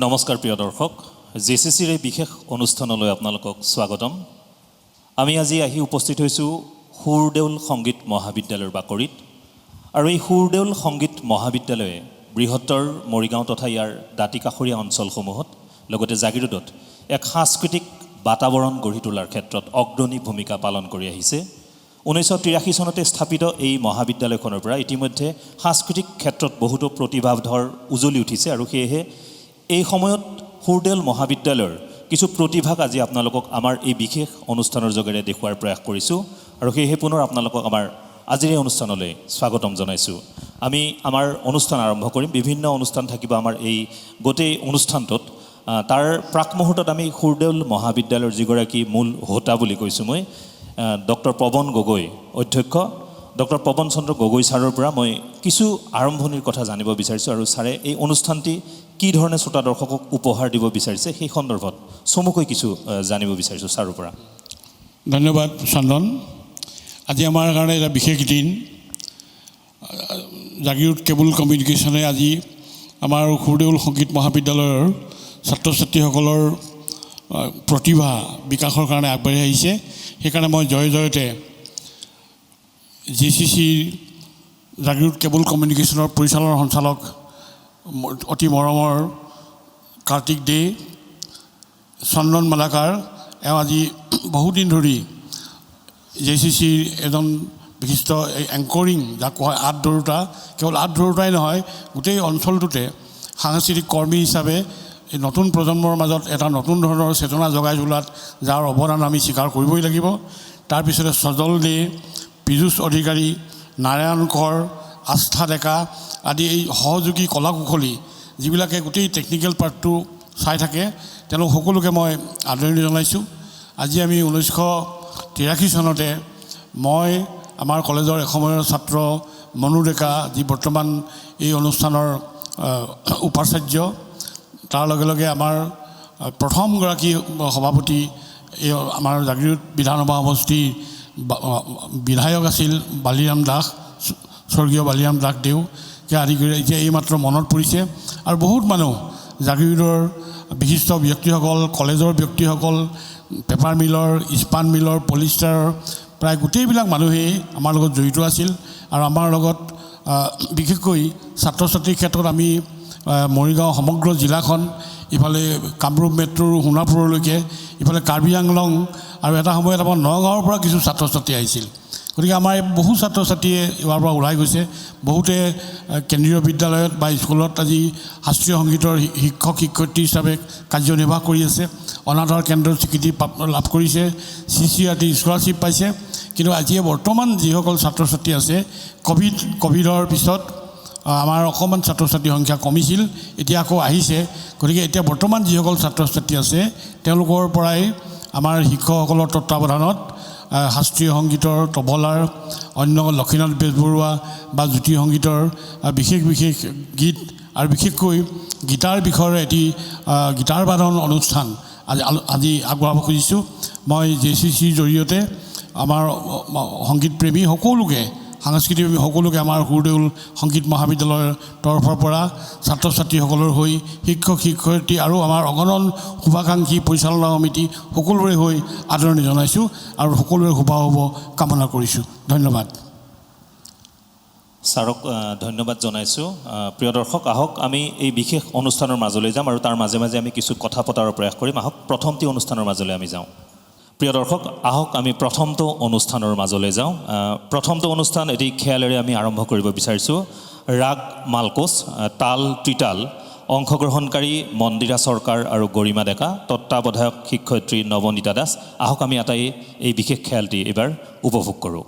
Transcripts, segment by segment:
নমস্কাৰ প্ৰিয় দৰ্শক, জেচিচিৰ এই বিশেষ অনুষ্ঠানলৈ আপোনালোকক স্বাগতম। আমি আজি আহি উপস্থিত হৈছোঁ সুৰদেউল সংগীত মহাবিদ্যালয়ৰ বাকৰিত। আৰু এই সুৰদেউল সংগীত মহাবিদ্যালয়ে বৃহত্তৰ মৰিগাঁও তথা ইয়াৰ দাঁতিকাষৰীয়া অঞ্চলসমূহত লগতে জাগিৰোডত এক সাংস্কৃতিক বাতাবৰণ গঢ়ি তোলাৰ ক্ষেত্ৰত অগ্ৰণী ভূমিকা পালন কৰি আহিছে। 1983 চনতে স্থাপিত এই মহাবিদ্যালয়খনৰ পৰা ইতিমধ্যে সাংস্কৃতিক ক্ষেত্ৰত বহুতো প্ৰতিভাধৰ উজলি উঠিছে আৰু সেয়েহে এই সময়ত সুৰদেউল মহাবিদ্যালয়ৰ কিছু প্ৰতিভাক আজি আপোনালোকক আমাৰ এই বিশেষ অনুষ্ঠানৰ যোগেৰে দেখুৱাৰ প্ৰয়াস কৰিছোঁ আৰু সেয়েহে পুনৰ আপোনালোকক আমাৰ আজিৰ এই অনুষ্ঠানলৈ স্বাগতম জনাইছোঁ। আমি আমাৰ অনুষ্ঠান আৰম্ভ কৰিম। বিভিন্ন অনুষ্ঠান থাকিব আমাৰ এই গোটেই অনুষ্ঠানটোত। তাৰ প্ৰাক মুহূৰ্তত আমি সুৰদেউল মহাবিদ্যালয়ৰ যিগৰাকী মূল হোতা বুলি কৈছোঁ মই ডক্টৰ পৱন গগৈ অধ্যক্ষ ডক্টৰ পৱন চন্দ্ৰ গগৈ ছাৰৰ পৰা মই কিছু আৰম্ভণিৰ কথা জানিব বিচাৰিছোঁ আৰু ছাৰে এই অনুষ্ঠানটি কি ধৰণে শ্ৰোতা দৰ্শকক উপহাৰ দিব বিচাৰিছে সেই সন্দৰ্ভত চমুকৈ কিছু জানিব বিচাৰিছোঁ ছাৰৰ পৰা। ধন্যবাদ চন্দন। আজি আমাৰ কাৰণে এটা বিশেষ দিন। জাগিৰোড কেবল কমিউনিকেশ্যনে আজি আমাৰ সুৰদেউল সংগীত মহাবিদ্যালয়ৰ ছাত্ৰ ছাত্ৰীসকলৰ প্ৰতিভা বিকাশৰ কাৰণে আগবাঢ়ি আহিছে। সেইকাৰণে মই জয়তে জেচিচিৰ জাগিৰোড কেবল কমিউনিকেশ্যনৰ পৰিচালনা সঞ্চালক অতি মৰমৰ কাৰ্তিক দে, চন্দন মালাকাৰ, এওঁ আজি বহুদিন ধৰি জেচিচিৰ এজন বিশিষ্ট এংকৰিং যাক কোৱা হয় আঁত ধৰোঁতা, কেৱল আঁত ধৰোঁতাই নহয় গোটেই অঞ্চলটোতে সাংস্কৃতিক কৰ্মী হিচাপে এই নতুন প্ৰজন্মৰ মাজত এটা নতুন ধৰণৰ চেতনা জগাই তোলাত যাৰ অৱদান আমি স্বীকাৰ কৰিবই লাগিব। তাৰপিছতে সজল দে, পীযুষ অধিকাৰী, নাৰায়ণ কৰ, আস্থা ডেকা আদি এই সহযোগী কলাকুশলী যিবিলাকে গোটেই টেকনিকেল পাৰ্টটো চাই থাকে, তেওঁলোক সকলোকে মই আদৰণি জনাইছোঁ। আজি আমি 1983 চনতে মই আমাৰ কলেজৰ এসময়ৰ ছাত্ৰ মনু ডেকা, যি বৰ্তমান এই অনুষ্ঠানৰ উপাচাৰ্য, তাৰ লগে লগে আমাৰ প্ৰথমগৰাকী সভাপতি এই আমাৰ জাগিৰোড বিধানসভা সমষ্টিৰ বিধায়ক আছিল বালিৰাম দাস, স্বৰ্গীয় বালিৰাম দাস দেউকে আদি কৰি এতিয়া এইমাত্ৰ মনত পৰিছে। আৰু বহুত মানুহ জাগিৰোডৰ বিশিষ্ট ব্যক্তিসকল, কলেজৰ ব্যক্তিসকল, পেপাৰ মিলৰ, ইস্পাত মিলৰ, পলিষ্টাৰৰ প্ৰায় গোটেইবিলাক মানুহেই আমাৰ লগত জড়িত আছিল। আৰু আমাৰ লগত বিশেষকৈ ছাত্ৰ ছাত্ৰীৰ ক্ষেত্ৰত আমি মৰিগাঁও সমগ্ৰ জিলাখন, ইফালে কামৰূপ মেট্ৰ'ৰ সোণাপুৰলৈকে, ইফালে কাৰ্বি আংলং আৰু এটা সময়ত আমাৰ নগাঁৱৰ পৰা কিছু ছাত্ৰ ছাত্ৰী আহিছিল। গতিকে আমাৰ বহু ছাত্ৰ ছাত্ৰীয়ে ইয়াৰ পৰা ওলাই গৈছে। বহুতে কেন্দ্ৰীয় বিদ্যালয়ত বা স্কুলত আজি শাস্ত্ৰীয় সংগীতৰ শিক্ষক শিক্ষয়িত্ৰী হিচাপে কাৰ্যনিৰ্বাহ কৰি আছে। অনাথাৰ কেন্দ্ৰৰ স্বীকৃতি লাভ কৰিছে, CCRT স্কলাৰশ্বিপ পাইছে। কিন্তু আজি বৰ্তমান যিসকল ছাত্ৰ ছাত্ৰী আছে, ক'ভিডৰ পিছত আমাৰ অকণমান ছাত্ৰ ছাত্ৰীৰ সংখ্যা কমিছিল, এতিয়া আকৌ আহিছে। গতিকে এতিয়া বৰ্তমান যিসকল ছাত্ৰ ছাত্ৰী আছে তেওঁলোকৰ পৰাই আমাৰ শিক্ষকসকলৰ তত্বাৱধানত শাস্ত্ৰীয় সংগীতৰ তবলাৰ, অন্য লক্ষীনাথ বেজবৰুৱা বা জ্যোতি সংগীতৰ বিশেষ গীত আৰু বিশেষকৈ গীটাৰ বিষয়ৰ এটি গীটাৰ বাদন অনুষ্ঠান আজি আগবঢ়াব খুজিছোঁ। মই জেচিচিৰ জৰিয়তে আমাৰ সংগীতপ্ৰেমী সকলোকে, সাংস্কৃতিক সকলোকে আমাৰ সুৰদেউল সংগীত মহাবিদ্যালয়ৰ তৰফৰ পৰা ছাত্ৰ ছাত্ৰীসকলৰ হৈ শিক্ষক শিক্ষয়িত্ৰী আৰু আমাৰ অগণন শুভাকাংক্ষী পৰিচালনা সমিতি সকলোৰে হৈ আদৰণি জনাইছোঁ আৰু সকলোৰে শুভ কামনা কৰিছোঁ। ধন্যবাদ। ছাৰক ধন্যবাদ জনাইছোঁ। প্ৰিয় দৰ্শক, আহক আমি এই বিশেষ অনুষ্ঠানৰ মাজলৈ যাম আৰু তাৰ মাজে মাজে আমি কিছু কথা পতাৰ প্ৰয়াস কৰিম। আহক প্ৰথমটি অনুষ্ঠানৰ মাজলৈ আমি যাওঁ। প্ৰিয় দৰ্শক, আহক আমি প্ৰথমটো অনুষ্ঠানৰ মাজলৈ যাওঁ। প্ৰথমটো অনুষ্ঠান এটি খেয়ালেৰে আমি আৰম্ভ কৰিব বিচাৰিছোঁ। ৰাগ মালকোচ, তাল ত্ৰিতাল, অংশগ্ৰহণকাৰী মন্দিৰা চৰকাৰ আৰু গৰিমা ডেকা, তত্ত্বাৱধায়ক শিক্ষয়িত্ৰী নৱনীতা দাস। আহক আমি আটাই এই বিশেষ খেয়ালটি এইবাৰ উপভোগ কৰোঁ।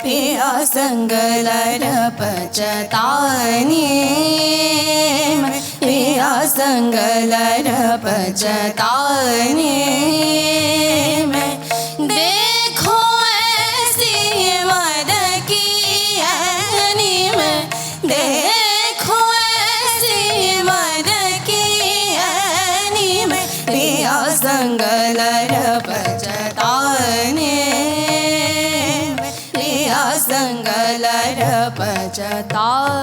पिया संगलर पचताने पिया संगलर पचताने में देखो ऐसी मद की ऐनी में देखो ऐसी मद की ऐनी में पिया संगलर पचताने पिया संगलर पचताने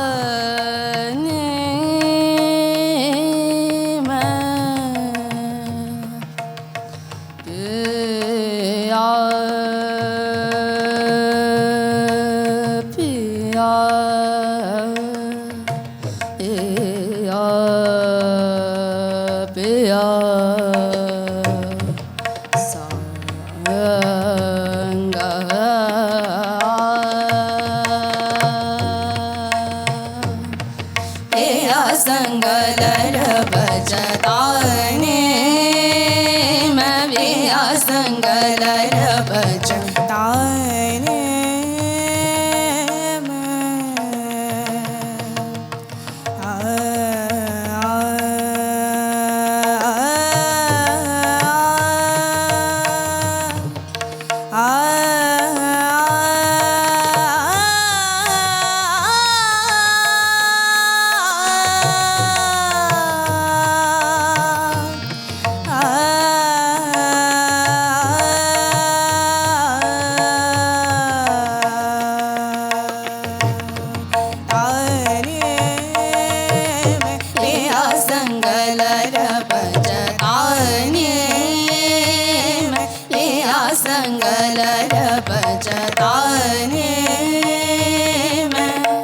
संगलर बजताने मैं पिया संगलर बजताने संगलर बजताने में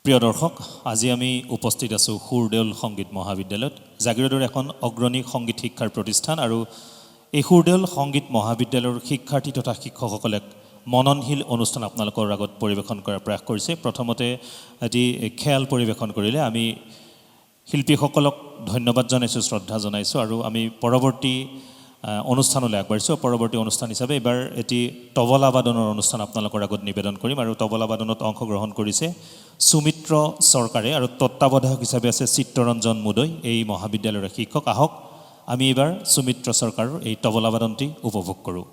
প্ৰিয় দৰ্শক, আজি আমি উপস্থিত আছোঁ সুৰদেউল সংগীত মহাবিদ্যালয়ত। জাগিৰোডৰ এখন অগ্ৰণী সংগীত শিক্ষাৰ প্ৰতিষ্ঠান আৰু এই সুৰদেউল সংগীত মহাবিদ্যালয়ৰ শিক্ষাৰ্থী তথা শিক্ষকসকলে এক মননশীল অনুষ্ঠান আপোনালোকৰ আগত পৰিৱেশন কৰাৰ প্ৰয়াস কৰিছে। প্ৰথমতে এটি খেল পৰিৱেশন কৰিলে। আমি শিল্পীসকলক ধন্যবাদ জনাইছোঁ, শ্ৰদ্ধা জনাইছোঁ আৰু আমি পৰৱৰ্তী অনুষ্ঠানলৈ আগবাঢ়িছোঁ। পৰৱৰ্তী অনুষ্ঠান হিচাপে এইবাৰ এটি তবলাবাদনৰ অনুষ্ঠান আপোনালোকৰ আগত নিবেদন কৰিম আৰু তবলাবাদনত অংশগ্ৰহণ কৰিছে সুমিত্ৰ চৰকাৰে আৰু তত্ত্বাৱধায়ক হিচাপে আছে চিত্তৰঞ্জন মুদৈ, এই মহাবিদ্যালয়ৰ শিক্ষক। আহক আমি এইবাৰ সুমিত্ৰ চৰকাৰৰ এই তবলাবাদনটি উপভোগ কৰোঁ।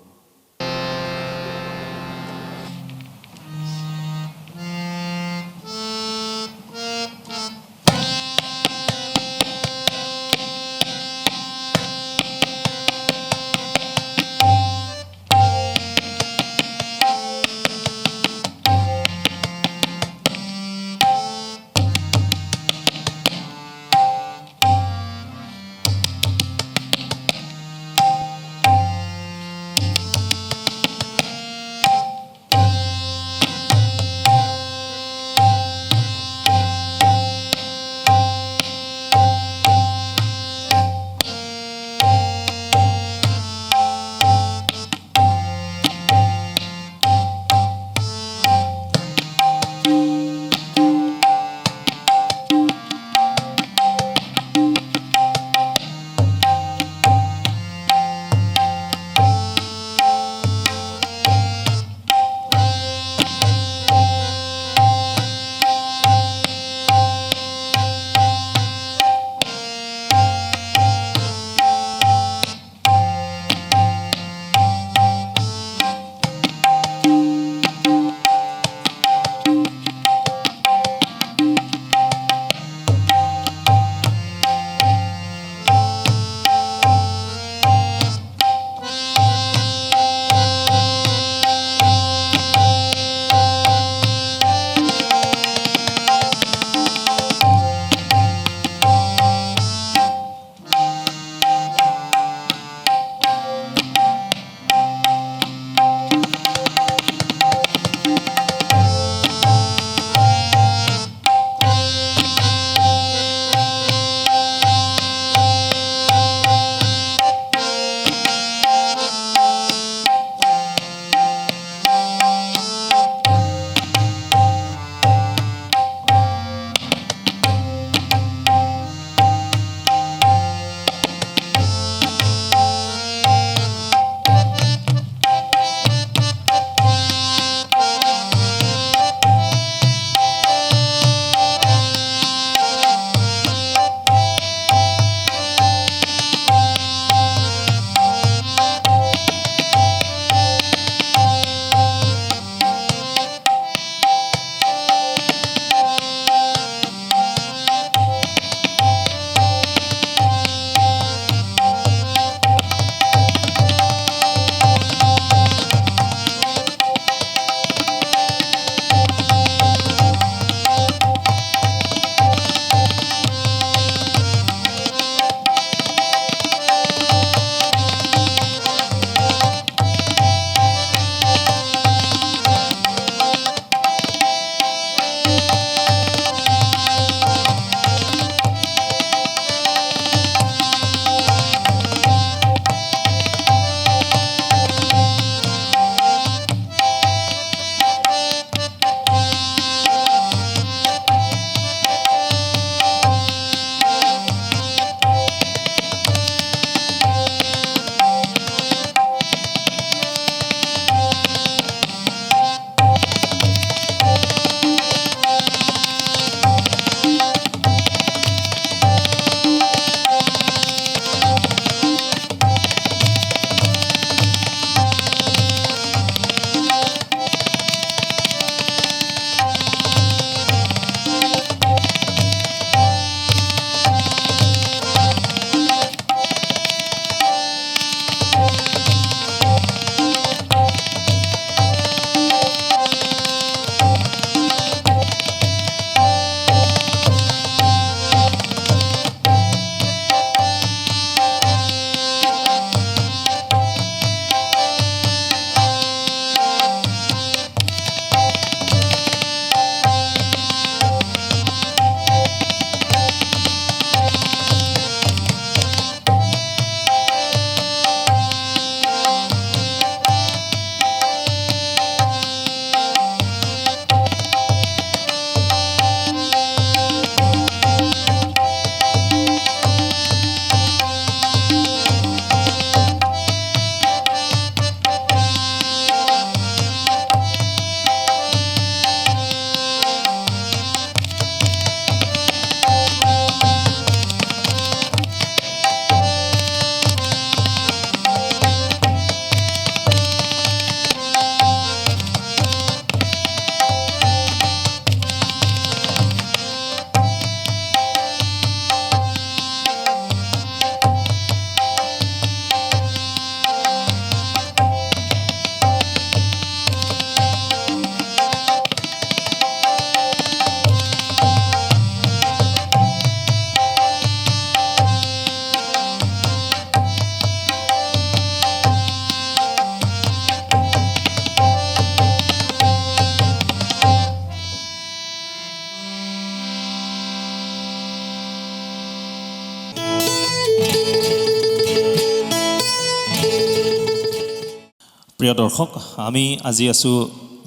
প্ৰিয় দৰ্শক, আমি আজি আছোঁ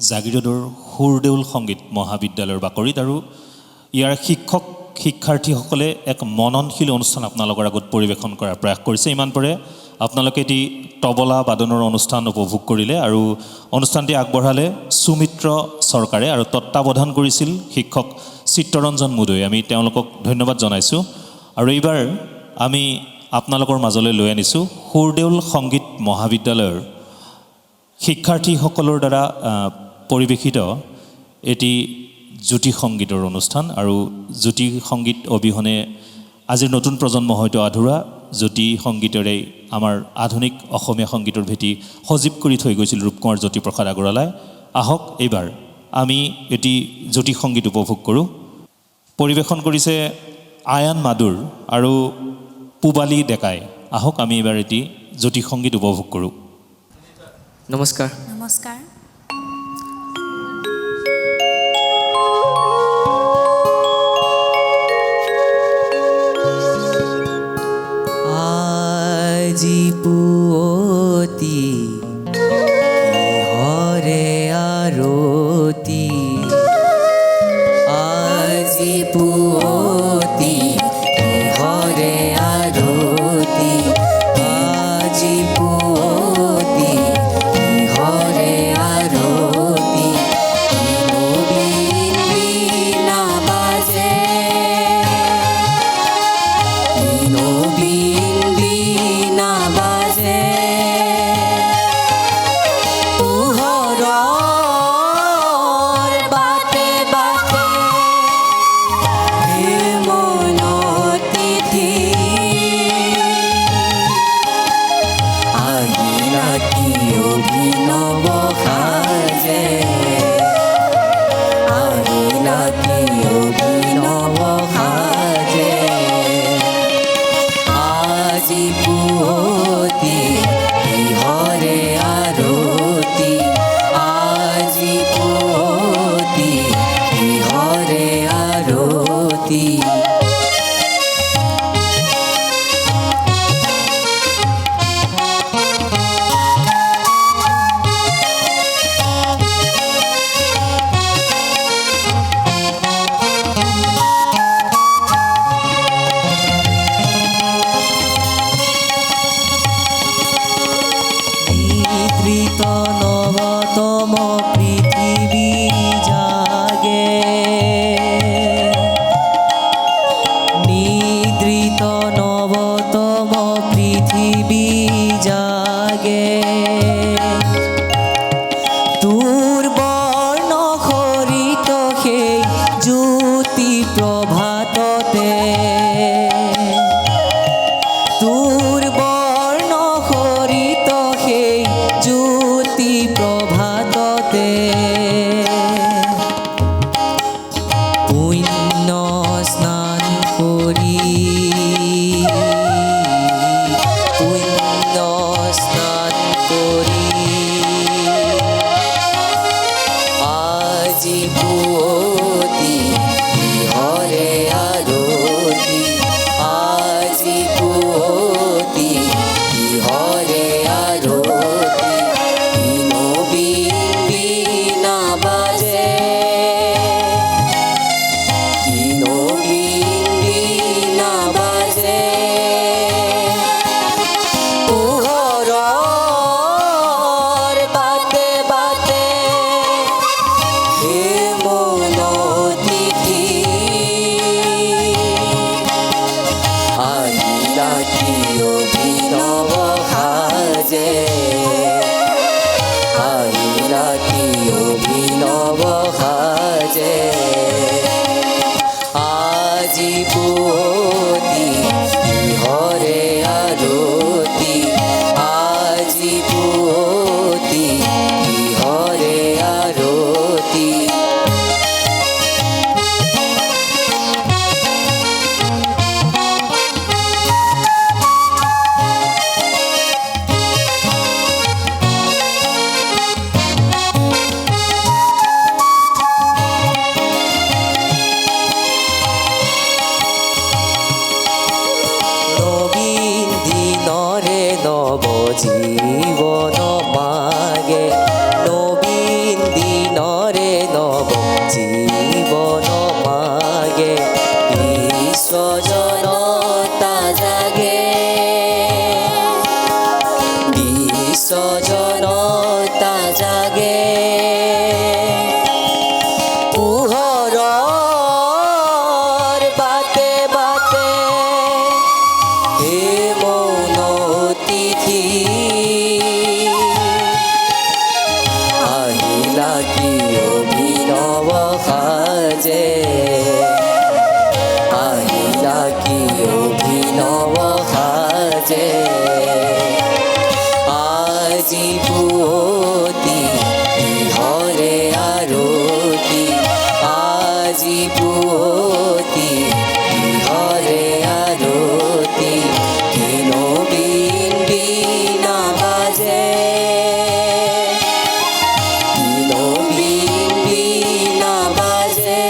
জাগিৰোডৰ সুৰদেউল সংগীত মহাবিদ্যালয়ৰ বাকৰিত আৰু ইয়াৰ শিক্ষক শিক্ষাৰ্থীসকলে এক মননশীল অনুষ্ঠান আপোনালোকৰ আগত পৰিৱেশন কৰাৰ প্ৰয়াস কৰিছে। ইমান পৰে আপোনালোকে এটি তবলা বাদনৰ অনুষ্ঠান উপভোগ কৰিলে আৰু অনুষ্ঠানটি আগবঢ়ালে সুমিত্ৰ চৰকাৰে আৰু তত্ত্বাৱধান কৰিছিল শিক্ষক চিত্তৰঞ্জন মুদৈ। আমি তেওঁলোকক ধন্যবাদ জনাইছোঁ। আৰু এইবাৰ আমি আপোনালোকৰ মাজলৈ লৈ আনিছোঁ সুৰদেউল সংগীত মহাবিদ্যালয়ৰ শিক্ষাৰ্থীসকলৰ দ্বাৰা পৰিৱেশিত এটি জ্যোতি সংগীতৰ অনুষ্ঠান। আৰু জ্যোতি সংগীত অবিহনে আজিৰ নতুন প্ৰজন্ম হয়তো আধৰুৱা। জ্যোতি সংগীতেৰে আমাৰ আধুনিক অসমীয়া সংগীতৰ ভেটি সজীৱ কৰি থৈ গৈছিল ৰূপকোঁৱৰ জ্যোতিপ্ৰসাদ আগৰৱালাই। আহক এইবাৰ আমি এটি জ্যোতি সংগীত উপভোগ কৰোঁ। পৰিৱেশন কৰিছে আয়ান মাদুৰ আৰু পূবালী ডেকাই। আহক আমি এইবাৰ এটি জ্যোতি সংগীত উপভোগ কৰোঁ। নমস্কাৰ। নমস্কাৰ। আজি পুৱতি কিহৰে আৰতি, আজি পুৱতি কিহৰে আৰতি, আজি পুৱতি কিহৰে আৰতি, নবীন বীণা বাজে, নবীন বীণা বাজে, পোহৰৰ বাটে বাটে হে মনৰ তিথি, আহিলা কি অভিনৱ সাজে, আহিলা কি অভিনৱ সাজে, আজি পুৱতি কিহৰে আৰতি, আজি পুৱতি কিহৰে আৰতি। নিদ্ৰিত নবতম পৃথিবী জাগে, নিদ্ৰিত নবতম পৃথিবী জাগে, তোৰ বৰ্ণ খৰিত সেই জ্যোতি প্ৰভাততে, তোৰ বৰ্ণ খৰিত সেই জ্যোতি প্ৰভাততে, পুণ্য স্নান কৰি, পুণ্য স্নান কৰি, আজি পুৱতি কিহৰে আৰতি, আজি পুৱতি কিহৰে আৰতি, নবীন বীণা বাজে, নবীন বীণা বাজে, পোহৰৰ বাটে বাটে হে মনৰ তিথি, আহিলা কি অভিনৱ সাজে, আহিলা কি অভিনৱ সাজে, আজি পুৱতি কিহৰে আৰতি, আজি পুৱতি কিহৰে আৰতি। বাজে আহিলা কি অভিনৱ সাজে আজি পুৱতি কিহৰে আৰতি আজি পুৱতি কিহৰে আৰতি কিনো বিন বিনা বাজে কিনো বিন বিনা বাজে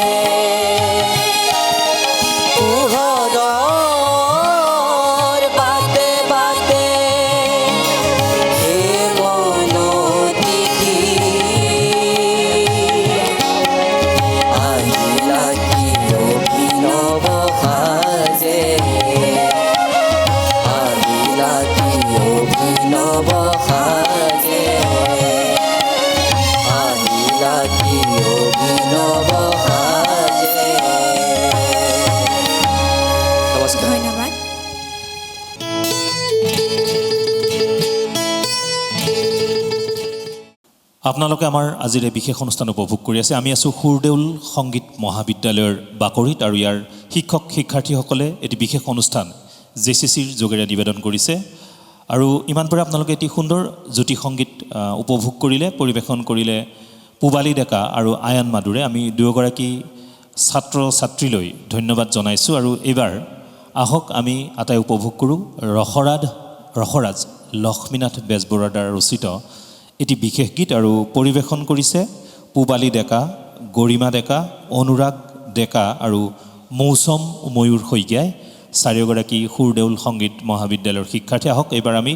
পোহৰৰ বাটে বাটে হে মন তিথি আহিলা কি অভিনৱ সাজে আহিলা কি অভিনৱ সাজে আহিলা কি অভিনৱ সাজে নমস্কাৰ ধন্যবাদ। আপোনালোকে আমাৰ আজিৰ এই বিশেষ অনুষ্ঠান উপভোগ কৰি আছে। আমি আছোঁ সুৰদেউল সংগীত মহাবিদ্যালয়ৰ বাকৰিত আৰু ইয়াৰ শিক্ষক শিক্ষাৰ্থীসকলে এটি বিশেষ অনুষ্ঠান JCCৰ যোগেৰে নিবেদন কৰিছে আৰু ইমান পৰে আপোনালোকে এটি সুন্দৰ জ্যোতি সংগীত উপভোগ কৰিলে, পৰিৱেশন কৰিলে পূবালী ডেকা আৰু আয়ান মাদুৰে। আমি দুয়োগৰাকী ছাত্ৰ ছাত্ৰীলৈ ধন্যবাদ জনাইছোঁ আৰু এইবাৰ আহক আমি আটাই উপভোগ কৰোঁ ৰসৰাজ লক্ষ্মীনাথ বেজবৰুৱাৰ দ্বাৰা ৰচিত এটি বিশেষ গীত আৰু পৰিৱেশন কৰিছে পূবালী ডেকা, গৰিমা ডেকা, অনুৰাগ ডেকা আৰু মৌচম ময়ূৰ শইকীয়াই, চাৰিওগৰাকী সুৰদেউল সংগীত মহাবিদ্যালয়ৰ শিক্ষাৰ্থী। আহক এইবাৰ আমি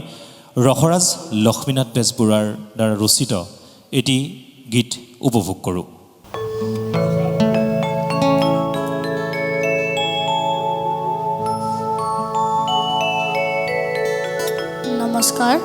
ৰসৰাজ লক্ষ্মীনাথ বেজবৰুৱাৰ দ্বাৰা ৰচিত এটি গীত উপভোগ কৰোঁ। নমস্কাৰ।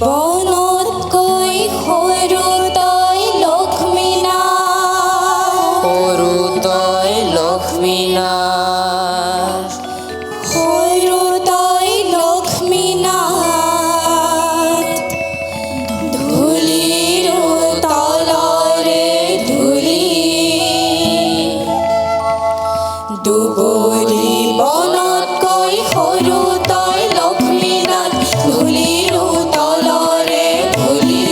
বনতকৈ সৰু তই লক্ষ্মীনাথ সৰু তই লক্ষ্মীনাথ সৰু তই লক্ষ্মীনাথ ধূলিৰ তলৰে ধূলি দুবৰি বনতকৈ সৰু তই লক্ষ্মীনাথ ধূলিৰ তলৰে ধূলি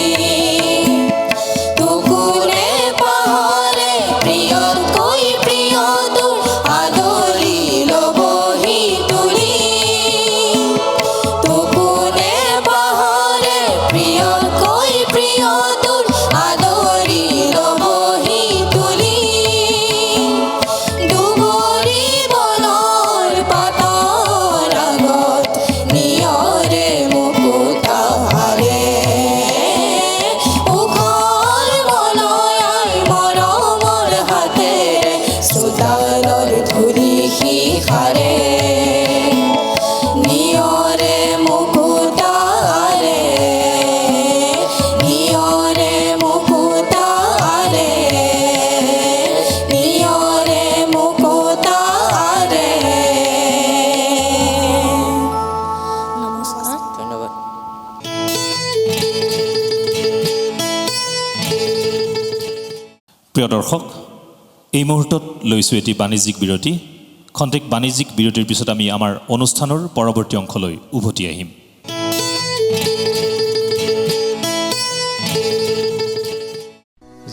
তোকোনে পাহৰে প্ৰিয়তকৈ প্ৰিয় তোৰ আদৰি ল'বহি তুলি তোকোনে পাহৰে প্ৰিয়তকৈ প্ৰিয় তোৰ আদৰি ল'বহি তুলি দুবৰি বনৰ পাতৰ আগত নিয়ৰে মুকুতাহাৰে উখল মলয়াই মৰমৰ হাতেৰে চোতালৰ ধূলি শিখাৰে নিয়ৰে মুকুতাহাৰে নিয়ৰে মুকুতাহাৰে নিয়ৰে মুকুতাহাৰে নমস্কাৰ ধন্যবাদ প্ৰিয় দৰ্শক এই মুহূৰ্তত লৈছোঁ এটি বাণিজ্যিক বিৰতি খন্তেক বাণিজ্যিক বিৰতিৰ পিছত আমি আমাৰ অনুষ্ঠানৰ পৰৱৰ্তী অংশলৈ উভতি আহিম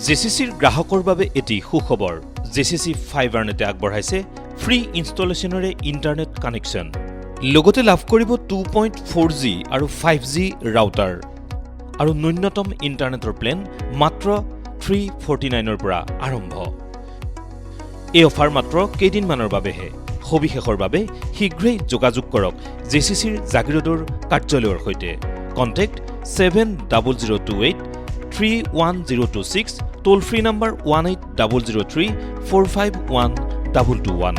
জেচিচিৰ গ্ৰাহকৰ বাবে এটি সুখবৰ জেচিচি ফাইবাৰনেটে আগবঢ়াইছে ফ্ৰী ইনষ্টলেশ্যনেৰে ইণ্টাৰনেট কানেকশ্যন লগতে লাভ কৰিব 2.4G আৰু 5G ৰাউটাৰ আৰু ন্যূনতম ইণ্টাৰনেটৰ প্লেন মাত্ৰ 349ৰ পৰা আৰম্ভ এই অফাৰ মাত্ৰ কেইদিনমানৰ বাবেহে সবিশেষৰ বাবে শীঘ্ৰেই যোগাযোগ কৰক জেচিচিৰ জাগিৰোডৰ কাৰ্যালয়ৰ সৈতে কণ্টেক্ট 7028310026 টোল ফ্ৰী নম্বৰ 180034512221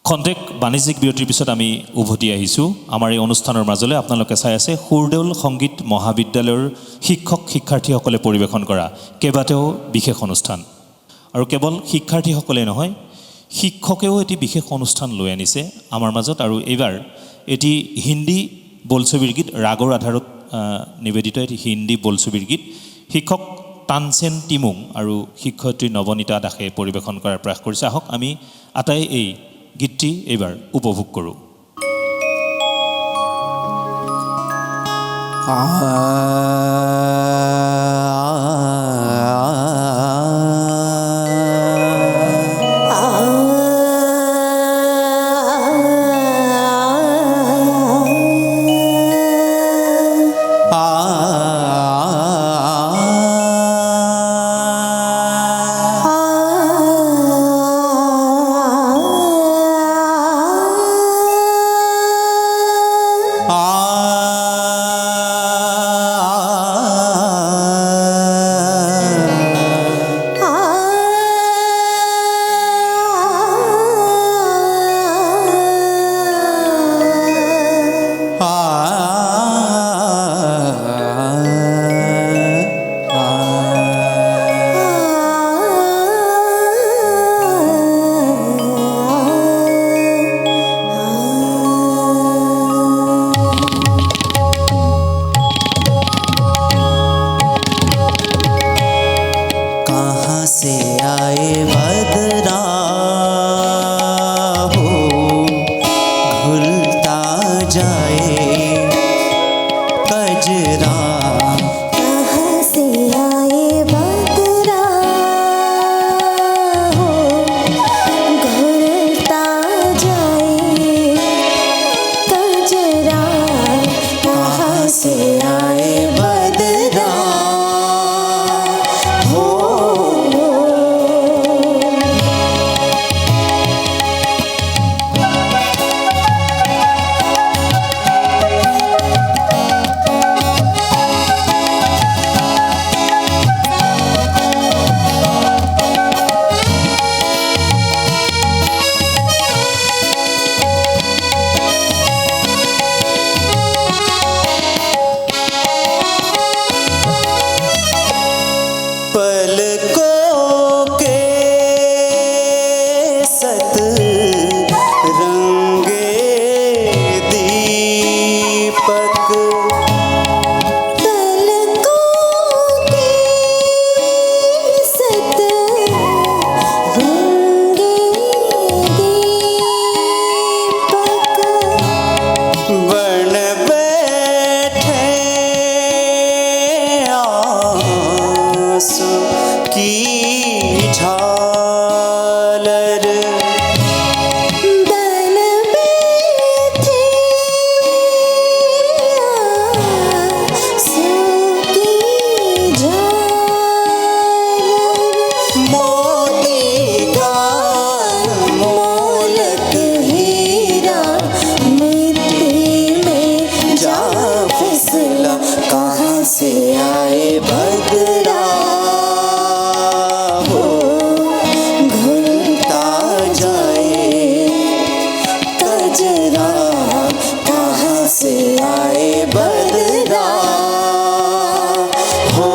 খন্তেক বাণিজ্যিক বিৰতিৰ পিছত আমি উভতি আহিছোঁ আমাৰ এই অনুষ্ঠানৰ মাজলৈ আপোনালোকে চাই আছে সুৰদেউল সংগীত মহাবিদ্যালয়ৰ শিক্ষক শিক্ষাৰ্থীসকলে পৰিৱেশন কৰা কেইবাটাও বিশেষ অনুষ্ঠান আৰু কেৱল শিক্ষাৰ্থীসকলে নহয় শিক্ষকেও এটি বিশেষ অনুষ্ঠান লৈ আনিছে আমাৰ মাজত আৰু এইবাৰ এটি হিন্দী বোলছবিৰ গীত ৰাগৰ আধাৰত নিবেদিত এটি হিন্দী বোলছবিৰ গীত শিক্ষক তানসেন টিমুং আৰু শিক্ষয়িত্ৰী নৱনীতা দাসে পৰিৱেশন কৰাৰ প্ৰয়াস কৰিছে আহক আমি আটাই এই গীতটি এইবাৰ উপভোগ কৰোঁ की झालर बन बैठे सूखी झालर मोती का मोलक हीरा मिट्टी में जा फिसला कहाँ से आए बदला हो घुलता जाए कजरा कहाँ से आए बदला हो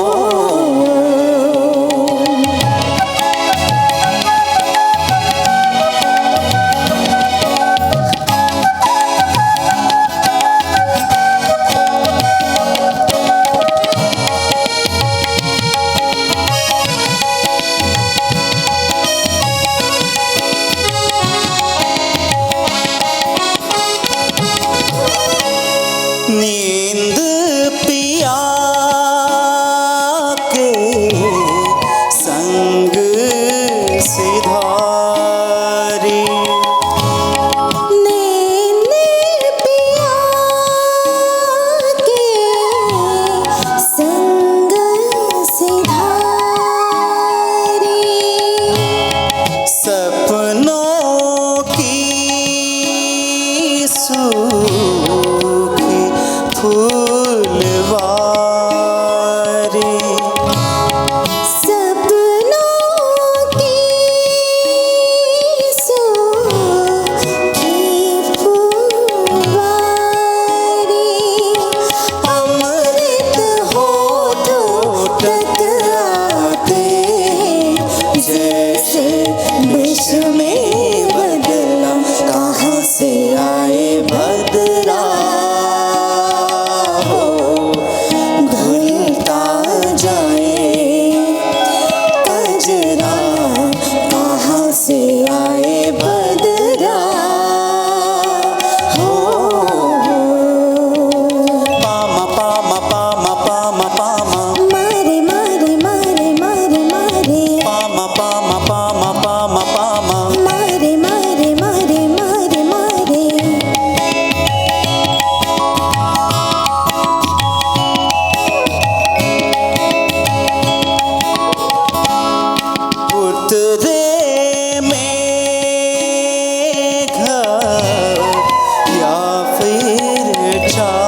नींद पिया के संग सिधारी नैने पिया के संग सिधारी सपनों की सूखी फूलवारी सपनों की सूखी फूलवारी अमृत होठों तक आते जैसे विष में बदला कहाँ से आए बदला हो घुलता जाए कजरा कहाँ से आए बदला हो पामा पामा पामा पामा पामा मारे मारे मारे मारे मारे पामा पामा पामा पामा पामा मारे मारे मारे मारे मारे उतरे मेघ या फिर छाए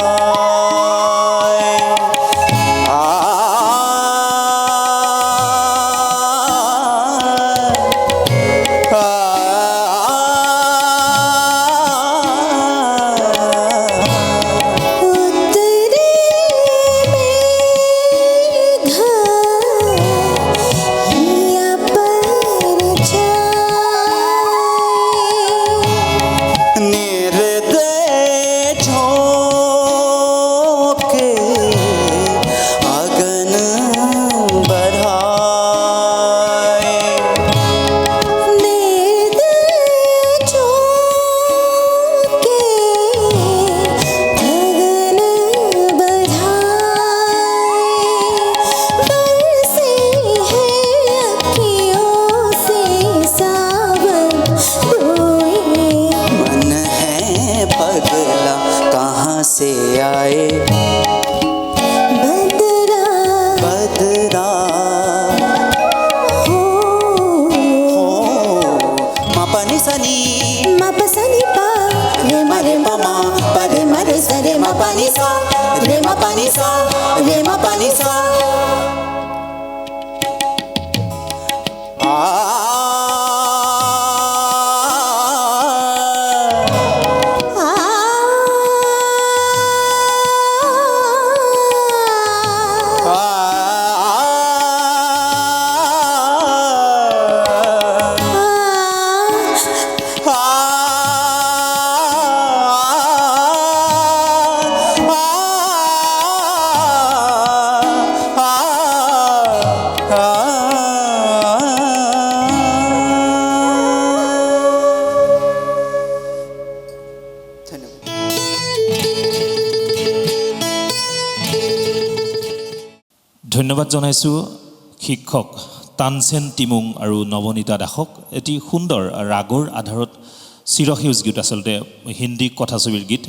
उतरे मेघ या परछाई निर्दय झोंके अगन बढ़ाए निर्दय झोंके गगन बढ़ाए बरसे है अखियों से सावन रोए मन है पगला कहाँ से आए बदरा बदरा हो हो मपनी सनी मा प सा नि पा रे मा रे मा मा पा रे मा रे सा रे मा पा नि सा रे मा पा नि सा रे मा पा नि सा आ आ ধন্যবাদ জনাইছোঁ শিক্ষক তানচেন টিমুং আৰু নৱনীতা দাসক এটি সুন্দৰ ৰাগৰ আধাৰত চিৰসেউজ গীত আচলতে হিন্দী কথাছবিৰ গীত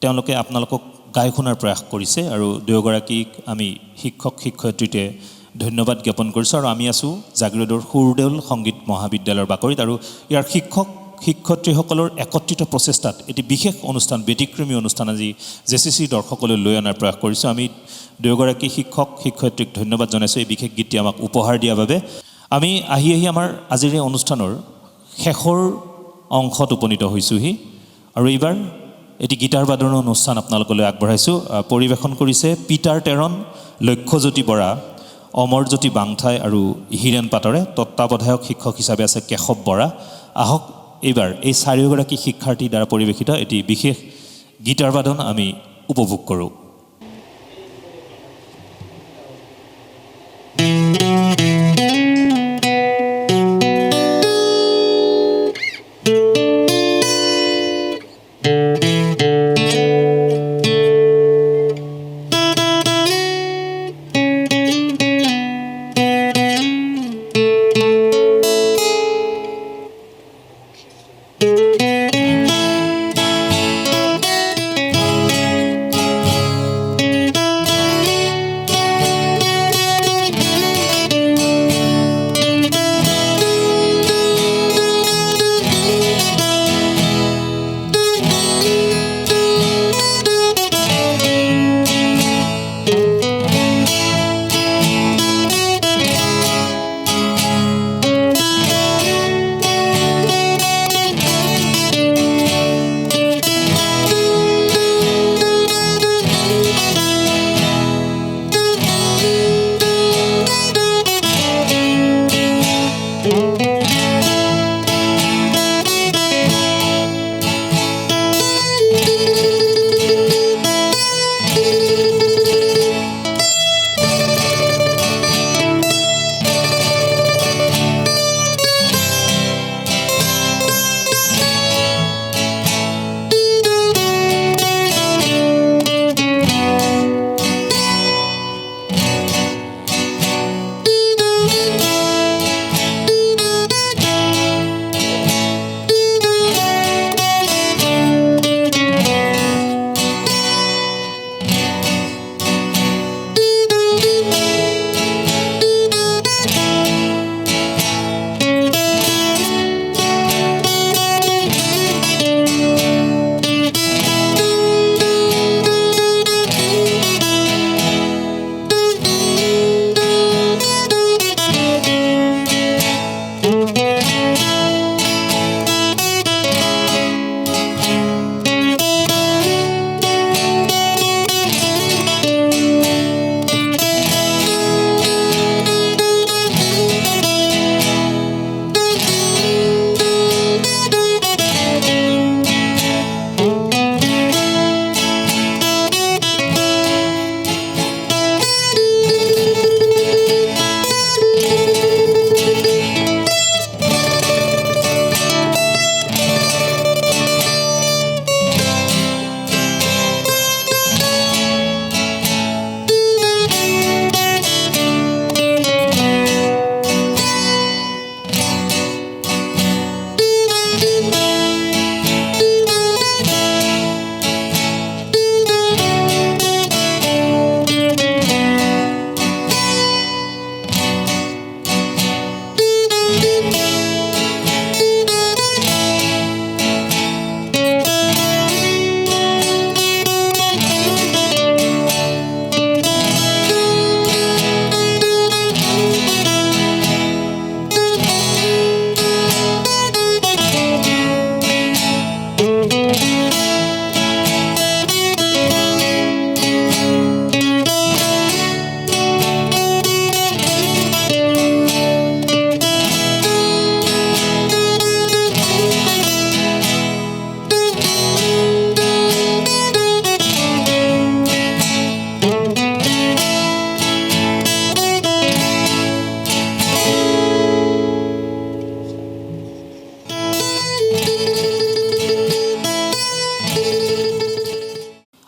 তেওঁলোকে আপোনালোকক গাই শুনাৰ প্ৰয়াস কৰিছে আৰু দুয়োগৰাকীক আমি শিক্ষক শিক্ষয়িত্ৰীতে ধন্যবাদ জ্ঞাপন কৰিছোঁ আৰু আমি আছোঁ জাগিৰোডৰ সুৰদেউল সংগীত মহাবিদ্যালয়ৰ বাকৰিত আৰু ইয়াৰ শিক্ষক শিক্ষয়িত্ৰীসকলৰ একত্ৰিত প্ৰচেষ্টাত এটি বিশেষ অনুষ্ঠান ব্যতিক্ৰমী অনুষ্ঠান আজি জেচিচি দৰ্শকলৈ লৈ অনাৰ প্ৰয়াস কৰিছোঁ আমি দুয়োগৰাকী শিক্ষক শিক্ষয়িত্ৰীক ধন্যবাদ জনাইছোঁ এই বিশেষ গীতটি আমাক উপহাৰ দিয়াৰ বাবে আমি আহি আমাৰ আজিৰ এই অনুষ্ঠানৰ শেষৰ অংশত উপনীত হৈছোঁহি আৰু এইবাৰ এটি গীটাৰ বাদনৰ অনুষ্ঠান আপোনালোকলৈ আগবঢ়াইছোঁ পৰিৱেশন কৰিছে পিটাৰ টেৰন লক্ষ্যজ্যোতি বৰা অমৰজ্যোতি বাংঠাই আৰু হীৰেণ পাটৰে তত্ত্বাৱধায়ক শিক্ষক হিচাপে আছে কেশৱ বৰা আহক এইবাৰ এই চাৰিওগৰাকী শিক্ষাৰ্থীৰ দ্বাৰা পৰিৱেশিত এটি বিশেষ গীটাৰ বাদন আমি উপভোগ কৰোঁ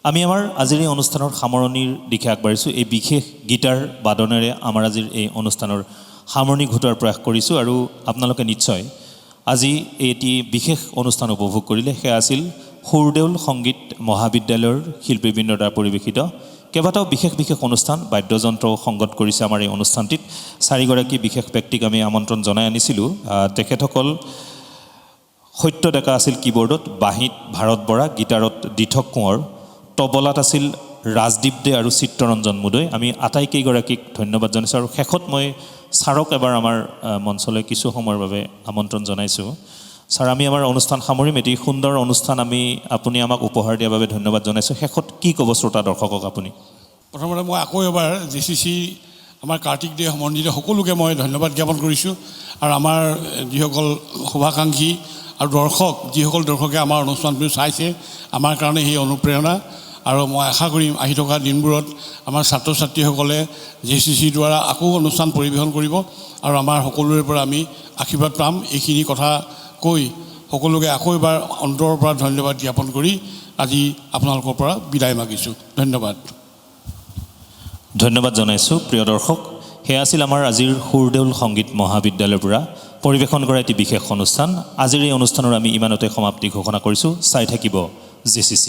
আমি আমাৰ আজিৰ এই অনুষ্ঠানৰ সামৰণিৰ দিশে আগবাঢ়িছোঁ এই বিশেষ গীটাৰ বাদনেৰে আমাৰ আজিৰ এই অনুষ্ঠানৰ সামৰণি ঘটোৱাৰ প্ৰয়াস কৰিছোঁ আৰু আপোনালোকে নিশ্চয় আজি এটি বিশেষ অনুষ্ঠান উপভোগ কৰিলে সেয়া আছিল সুৰদেউল সংগীত মহাবিদ্যালয়ৰ শিল্পীবৃন্দৰ দ্বাৰা পৰিৱেশিত কেইবাটাও বিশেষ অনুষ্ঠান বাদ্যযন্ত্ৰ সংগত কৰিছে আমাৰ এই অনুষ্ঠানটিত চাৰিগৰাকী বিশেষ ব্যক্তিক আমি আমন্ত্ৰণ জনাই আনিছিলোঁ তেখেতসকল সত্য ডেকা আছিল কিবৰ্ডত বাঁহীত ভাৰত বৰা গীটাৰত দিঠক কোঁৱৰ তবলাত আছিল ৰাজদীপ দে আৰু চিত্ৰৰঞ্জন মুদৈ আমি আটাইকেইগৰাকীক ধন্যবাদ জনাইছোঁ আৰু শেষত মই ছাৰক এবাৰ আমাৰ মঞ্চলৈ কিছু সময়ৰ বাবে আমন্ত্ৰণ জনাইছোঁ ছাৰ আমি আমাৰ অনুষ্ঠান সামৰিম এটি সুন্দৰ অনুষ্ঠান আপুনি আমাক উপহাৰ দিয়াৰ বাবে ধন্যবাদ জনাইছোঁ শেষত কি ক'ব শ্ৰোতা দৰ্শকক আপুনি প্ৰথমতে মই আকৌ এবাৰ JCC আমাৰ কাৰ্তিক দে সম্বন্ধিত সকলোকে মই ধন্যবাদ জ্ঞাপন কৰিছোঁ আৰু আমাৰ যিসকল শুভাকাংক্ষী আৰু যিসকল দৰ্শকে আমাৰ অনুষ্ঠানটো চাইছে আমাৰ কাৰণে সেই অনুপ্ৰেৰণা আৰু মই আশা কৰিম আহি থকা দিনবোৰত আমাৰ ছাত্ৰ ছাত্ৰীসকলে JCCৰ দ্বাৰা আকৌ অনুষ্ঠান পৰিৱেশন কৰিব আৰু আমাৰ সকলোৰে পৰা আমি আশীৰ্বাদ পাম এইখিনি কথা কৈ সকলোকে আকৌ এবাৰ অন্তৰৰ পৰা ধন্যবাদ জ্ঞাপন কৰি আজি আপোনালোকৰ পৰা বিদায় মাগিছোঁ ধন্যবাদ জনাইছোঁ প্ৰিয় দৰ্শক সেয়া আছিল আমাৰ আজিৰ সুৰদেউল সংগীত মহাবিদ্যালয়ৰ পৰা পৰিৱেশন কৰা এটি বিশেষ অনুষ্ঠান আজিৰ এই অনুষ্ঠানৰ আমি ইমানতে সমাপ্তি ঘোষণা কৰিছোঁ চাই থাকিব JCC